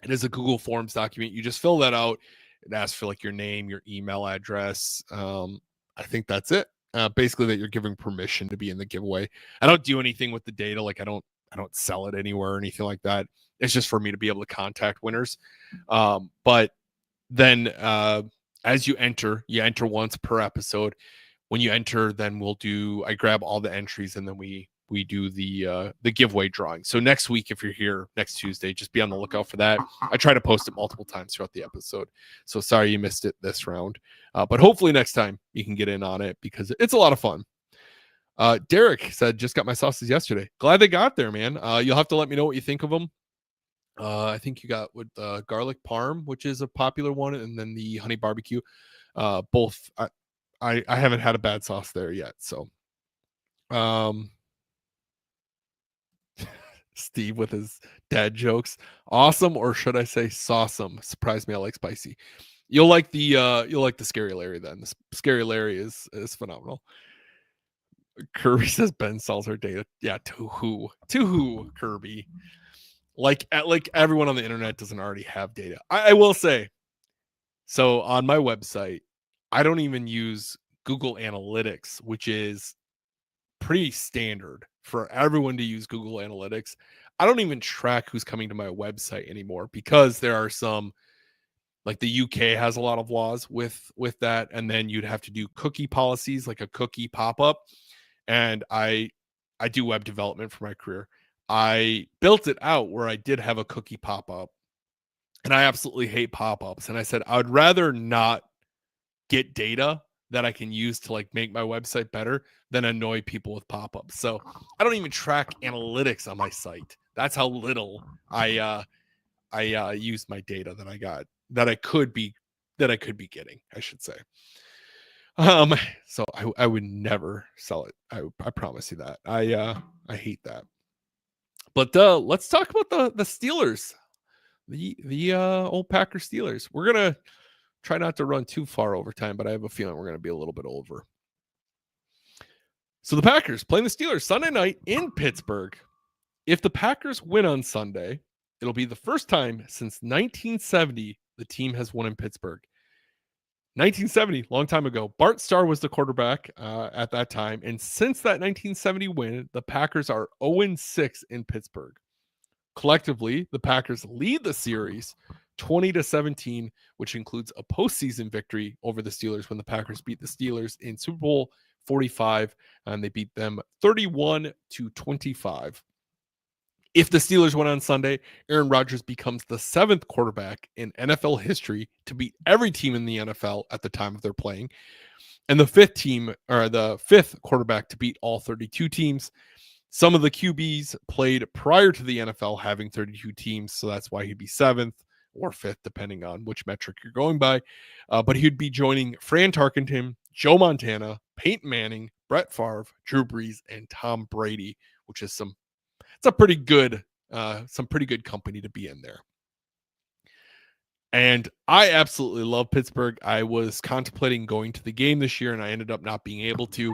It is a Google Forms document. You just fill that out. It asks for like your name, your email address. I think that's it. Basically that you're giving permission to be in the giveaway. I don't do anything with the data. Like I don't sell it anywhere or anything like that. It's just for me to be able to contact winners. But then as you enter once per episode. When you enter, then I grab all the entries and then we do the giveaway drawing. So next week, if you're here next Tuesday, just be on the lookout for that. I try to post it multiple times throughout the episode. So sorry you missed it this round. But hopefully next time you can get in on it because it's a lot of fun. Derek said, just got my sauces yesterday. Glad they got there, man. You'll have to let me know what you think of them. I think you got with garlic parm, which is a popular one, and then the honey barbecue. Both, I haven't had a bad sauce there yet. So, Steve with his dad jokes. Awesome, or should I say sawsome? Surprise me, I like spicy. You'll like the Scary Larry then. The Scary Larry is phenomenal. Kirby says Ben sells her data. Yeah, to who? To who, Kirby? Like everyone on the internet doesn't already have data. I will say, so on my website, I don't even use Google Analytics, which is pretty standard for everyone to use Google Analytics. I don't even track who's coming to my website anymore because there are some, like the UK has a lot of laws with that. And then you'd have to do cookie policies, like a cookie pop-up. And I do web development for my career. I built it out where I did have a cookie pop-up, and I absolutely hate pop-ups. And I said, I would rather not get data that I can use to like make my website better than annoy people with pop-ups. So I don't even track analytics on my site. That's how little I use my data that I got, that I could be getting, I should say. So I would never sell it. I promise you that. I hate that. But let's talk about the Steelers, the old Packer Steelers. We're gonna try not to run too far over time, but I have a feeling we're gonna be a little bit over. So the Packers playing the Steelers Sunday night in Pittsburgh. If the Packers win on Sunday, it'll be the first time since 1970 the team has won in Pittsburgh. 1970, long time ago. Bart Starr was the quarterback at that time. And since that 1970 win, the Packers are 0-6 in Pittsburgh. Collectively, the Packers lead the series 20-17, which includes a postseason victory over the Steelers when the Packers beat the Steelers in Super Bowl 45, and they beat them 31-25. If the Steelers win on Sunday, Aaron Rodgers becomes the 7th quarterback in NFL history to beat every team in the NFL at the time of their playing, and the 5th quarterback to beat all 32 teams. Some of the QBs played prior to the NFL having 32 teams, so that's why he'd be 7th or 5th, depending on which metric you're going by. But he'd be joining Fran Tarkenton, Joe Montana, Peyton Manning, Brett Favre, Drew Brees, and Tom Brady, which is it's a pretty good, some pretty good company to be in there. And I absolutely love Pittsburgh. I was contemplating going to the game this year, and I ended up not being able to.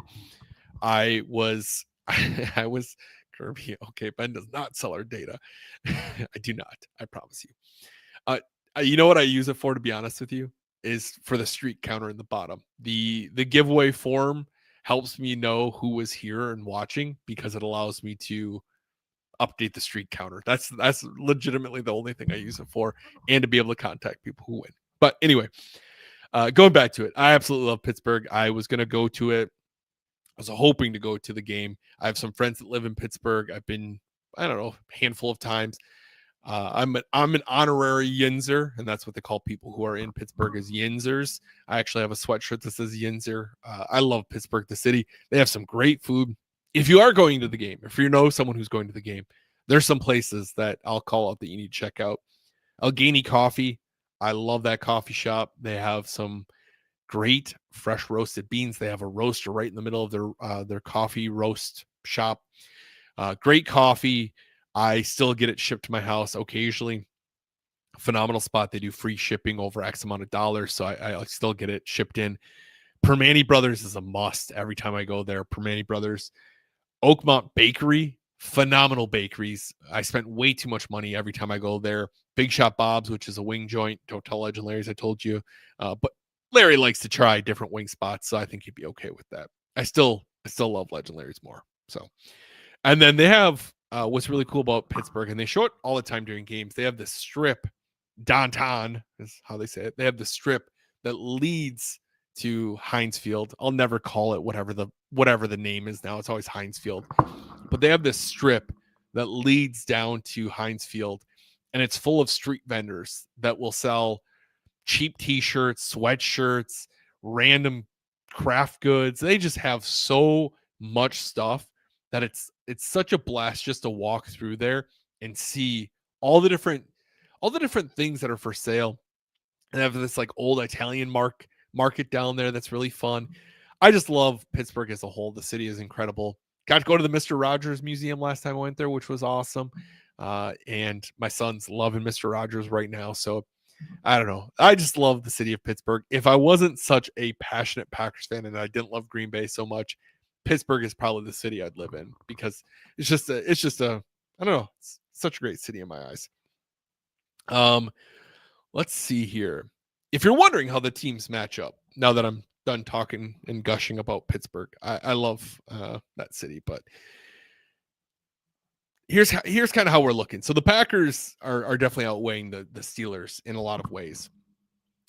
I was Kirby. Okay, Ben does not sell our data. I do not. I promise you. You know what I use it for, to be honest with you, is for the street counter in the bottom. The giveaway form helps me know who was here and watching, because it allows me to update the street counter. That's legitimately the only thing I use it for, and to be able to contact people who win. But anyway, going back to it, I absolutely love Pittsburgh. I was going to go to it. I was hoping to go to the game. I have some friends that live in Pittsburgh. I've been, I don't know, a handful of times. I'm an honorary Yinzer, and that's what they call people who are in Pittsburgh, as Yinzers. I actually have a sweatshirt that says Yinzer. I love Pittsburgh, the city. They have some great food. If you are going to the game, if you know someone who's going to the game, there's some places that I'll call out that you need to check out. Allegheny Coffee. I love that coffee shop. They have some great fresh roasted beans. They have a roaster right in the middle of their coffee roast shop. Great coffee. I still get it shipped to my house occasionally. Phenomenal spot. They do free shipping over X amount of dollars, so I still get it shipped in. Permane Brothers is a must every time I go there. Permane Brothers. Oakmont Bakery, phenomenal bakeries. I spent way too much money every time I go there. Big Shot Bob's, which is a wing joint. Don't tell Legend Larry's I told you. But Larry likes to try different wing spots, so I think he'd be okay with that. I still love Legend Larry's more. So, and then they have what's really cool about Pittsburgh, and they show it all the time during games. They have the strip downtown, is how they say it. They have the strip that leads to Heinz Field. I'll never call it whatever the name is now. It's always Heinz Field. But they have this strip that leads down to Heinz Field, and it's full of street vendors that will sell cheap t-shirts, sweatshirts, random craft goods. They just have so much stuff that it's such a blast just to walk through there and see all the different things that are for sale. And have this like old Italian market down there that's really fun. I just love Pittsburgh as a whole. The city is incredible. Got to go to the Mr. Rogers Museum last time I went there, which was awesome. And my son's loving Mr. Rogers right now. So I don't know. I just love the city of Pittsburgh. If I wasn't such a passionate Packers fan and I didn't love Green Bay so much, Pittsburgh is probably the city I'd live in, because it's just a I don't know. It's such a great city in my eyes. Let's see here. If you're wondering how the teams match up, now that I'm done talking and gushing about Pittsburgh, I love that city, but here's kind of how we're looking. So the Packers are definitely outweighing the Steelers in a lot of ways.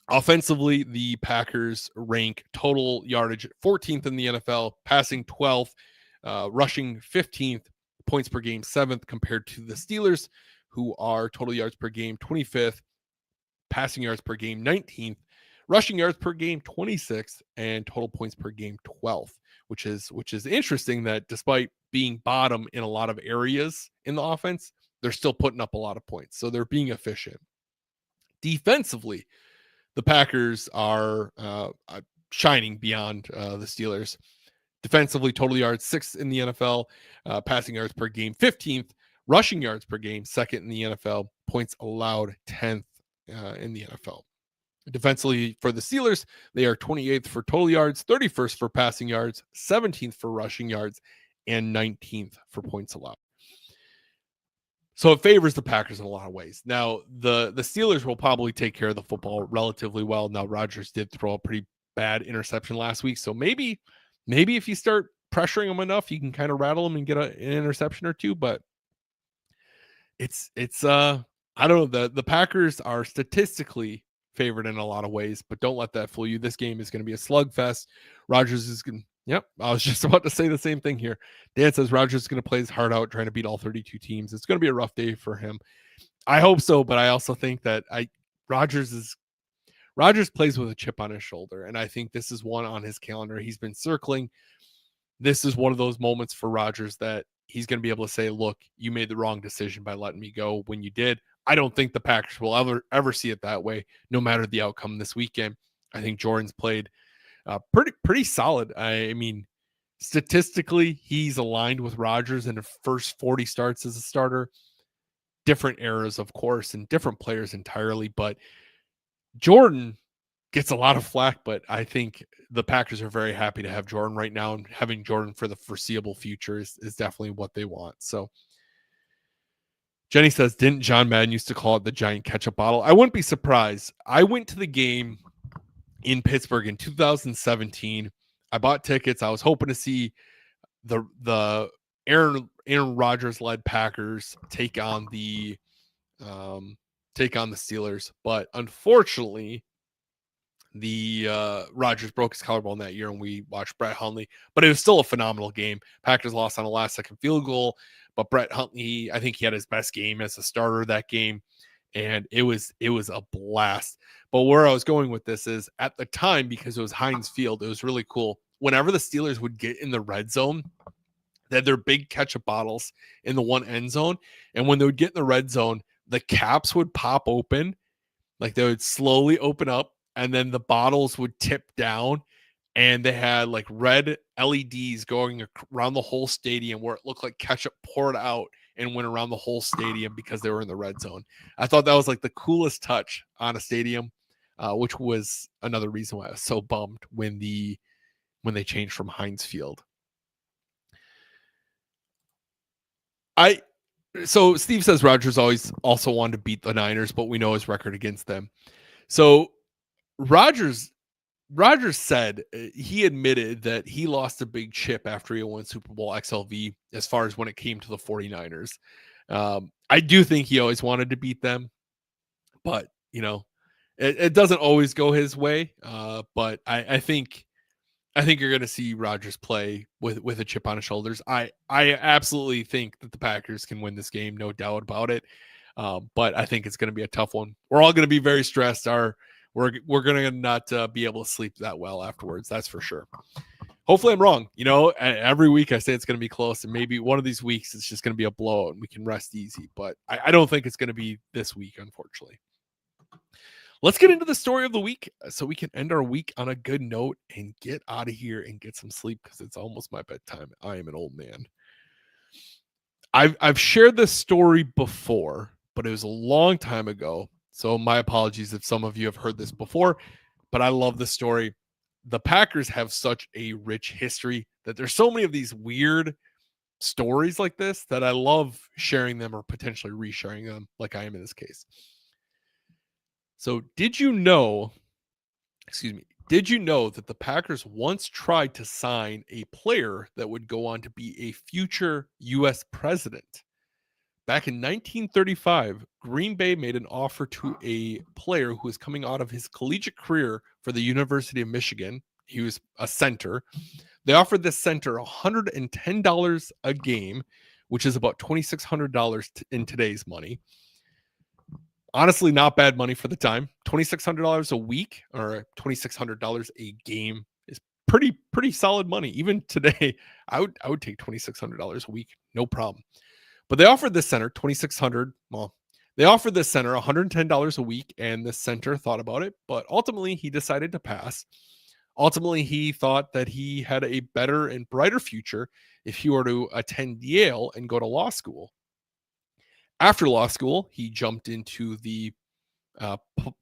Offensively, the Packers rank total yardage 14th in the NFL, passing 12th, rushing 15th, points per game 7th, compared to the Steelers, who are total yards per game 25th, passing yards per game 19th, rushing yards per game 26th, and total points per game 12th, which is interesting that despite being bottom in a lot of areas in the offense, they're still putting up a lot of points. So they're being efficient. Defensively, the Packers are shining beyond the Steelers. Defensively, total yards 6th in the NFL, passing yards per game 15th, rushing yards per game 2nd in the NFL, points allowed 10th in the NFL. Defensively for the Steelers, they are 28th for total yards, 31st for passing yards, 17th for rushing yards, and 19th for points allowed. So it favors the Packers in a lot of ways. Now, the Steelers will probably take care of the football relatively well. Now, Rodgers did throw a pretty bad interception last week, so maybe if you start pressuring them enough, you can kind of rattle them and get an interception or two. But it's I don't know. The Packers are statistically favored in a lot of ways, but don't let that fool you. This game is going to be a slugfest. Rodgers is going to, yep, I was just about to say the same thing here. Dan says Rodgers is going to play his heart out trying to beat all 32 teams. It's going to be a rough day for him. I hope so, but I also think that Rodgers plays with a chip on his shoulder, and I think this is one on his calendar. He's been circling. This is one of those moments for Rodgers that he's going to be able to say, look, you made the wrong decision by letting me go when you did. I don't think the Packers will ever see it that way, no matter the outcome this weekend. I think Jordan's played Pretty solid. I mean, statistically, he's aligned with Rodgers in the first 40 starts as a starter. Different eras, of course, and different players entirely. But Jordan gets a lot of flack, but I think the Packers are very happy to have Jordan right now, and having Jordan for the foreseeable future is definitely what they want. So Jenny says, didn't John Madden used to call it the giant ketchup bottle? I wouldn't be surprised. I went to the game in Pittsburgh in 2017. I bought tickets. I was hoping to see the Aaron Rodgers led Packers take on the Steelers, but unfortunately the Rodgers broke his collarbone that year and we watched Brett Hundley, but it was still a phenomenal game. Packers lost on a last second field goal, but Brett Hundley, I think he had his best game as a starter that game, and it was a blast. But where I was going with this is, at the time, because it was Heinz Field, it was really cool. Whenever the Steelers would get in the red zone, they had their big ketchup bottles in the one end zone, and when they would get in the red zone, the caps would pop open, like they would slowly open up, and then the bottles would tip down, and they had like red LEDs going around the whole stadium where it looked like ketchup poured out and went around the whole stadium because they were in the red zone. I thought that was like the coolest touch on a stadium, which was another reason why I was so bummed when they changed from Heinz Field. So Steve says Rodgers always also wanted to beat the Niners, but we know his record against them. So Rodgers said he admitted that he lost a big chip after he won Super Bowl XLV as far as when it came to the 49ers. I do think he always wanted to beat them, but it doesn't always go his way. But I think you're going to see Rodgers play with a chip on his shoulders. I absolutely think that the Packers can win this game, no doubt about it. But I think it's going to be a tough one. We're all going to be very stressed. We're going to not be able to sleep that well afterwards. That's for sure. Hopefully I'm wrong. Every week I say it's going to be close, and maybe one of these weeks it's just going to be a blowout and we can rest easy. But I don't think it's going to be this week, unfortunately. Let's get into the story of the week so we can end our week on a good note and get out of here and get some sleep, because it's almost my bedtime. I am an old man. I've shared this story before, but it was a long time ago. So my apologies if some of you have heard this before, but I love the story. The Packers have such a rich history that there's so many of these weird stories like this that I love sharing them, or potentially resharing them like I am in this case. So did you know that the Packers once tried to sign a player that would go on to be a future U.S. president? Back in 1935, Green Bay made an offer to a player who was coming out of his collegiate career for the University of Michigan. He was a center. They offered this center $110 a game, which is about $2,600 in today's money. Honestly, not bad money for the time. $2,600 a week, or $2,600 a game, is pretty solid money. Even today, I would take $2,600 a week, no problem. But they offered this center $2,600. Well, they offered this center $110 a week, and the center thought about it, but ultimately he decided to pass. Ultimately, he thought that he had a better and brighter future if he were to attend Yale and go to law school. After law school, he jumped into the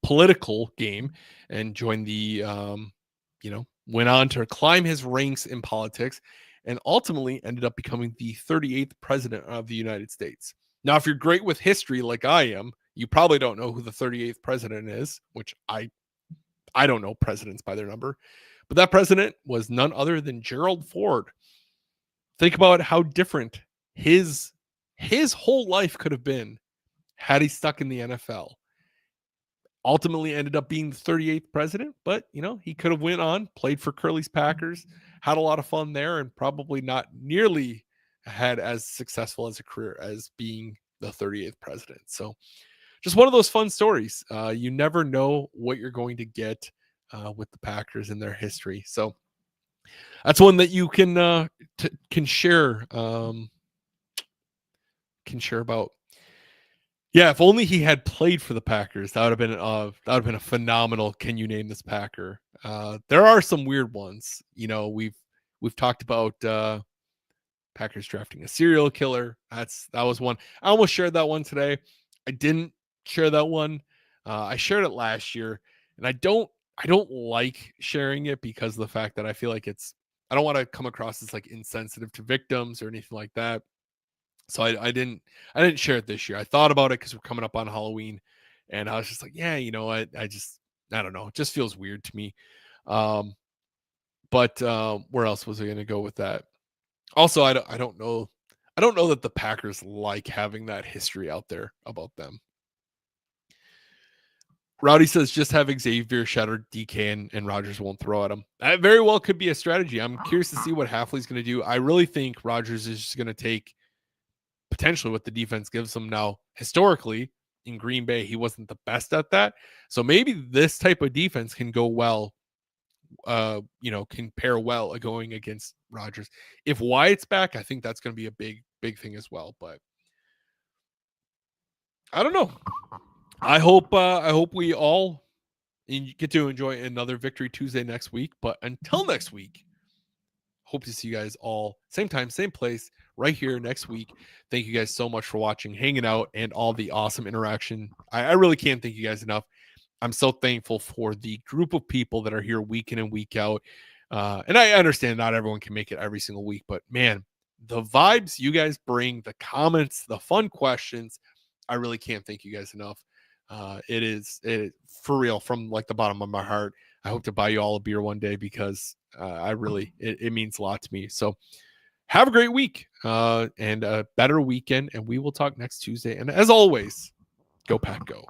political game and joined the, went on to climb his ranks in politics, and ultimately ended up becoming the 38th president of the United States. Now, if you're great with history like I am, you probably don't know who the 38th president is, which I don't know presidents by their number. But that president was none other than Gerald Ford. Think about how different his whole life could have been had he stuck in the NFL. Ultimately ended up being the 38th president, but he could have went on, played for Curly's Packers, had a lot of fun there, and probably not nearly had as successful as a career as being the 38th president. So just one of those fun stories. You never know what you're going to get with the Packers in their history. So that's one that you can share about. Yeah, if only he had played for the Packers, that would have been a phenomenal. Can you name this Packer? There are some weird ones. We've talked about Packers drafting a serial killer. That was one. I almost shared that one today. I didn't share that one. I shared it last year, and I don't like sharing it because of the fact that I feel like I don't want to come across as like insensitive to victims or anything like that. So I didn't share it this year. I thought about it because we're coming up on Halloween, and I was just like, yeah, I don't know. It just feels weird to me. Um, but where else was I going to go with that? Also, I don't know. I don't know that the Packers like having that history out there about them. Rowdy says just have Xavier shatter DK and Rogers won't throw at him. That very well could be a strategy. I'm curious to see what Halfley's going to do. I really think Rogers is just going to take potentially what the defense gives him now. Historically, in Green Bay, he wasn't the best at that. So maybe this type of defense can go well, can pair well going against Rodgers. If Wyatt's back, I think that's going to be a big thing as well. But I don't know. I hope we all get to enjoy another Victory Tuesday next week. But until next week, hope to see you guys all same time, same place, right here next week. Thank you guys so much for watching, hanging out, and all the awesome interaction. I really can't thank you guys enough. I'm so thankful for the group of people that are here week in and week out. And I understand not everyone can make it every single week, but man, the vibes you guys bring, the comments, the fun questions, I really can't thank you guys enough. It is for real from like the bottom of my heart. I hope to buy you all a beer one day because it means a lot to me. So have a great week and a better weekend, and we will talk next Tuesday. And as always, go Pack Go.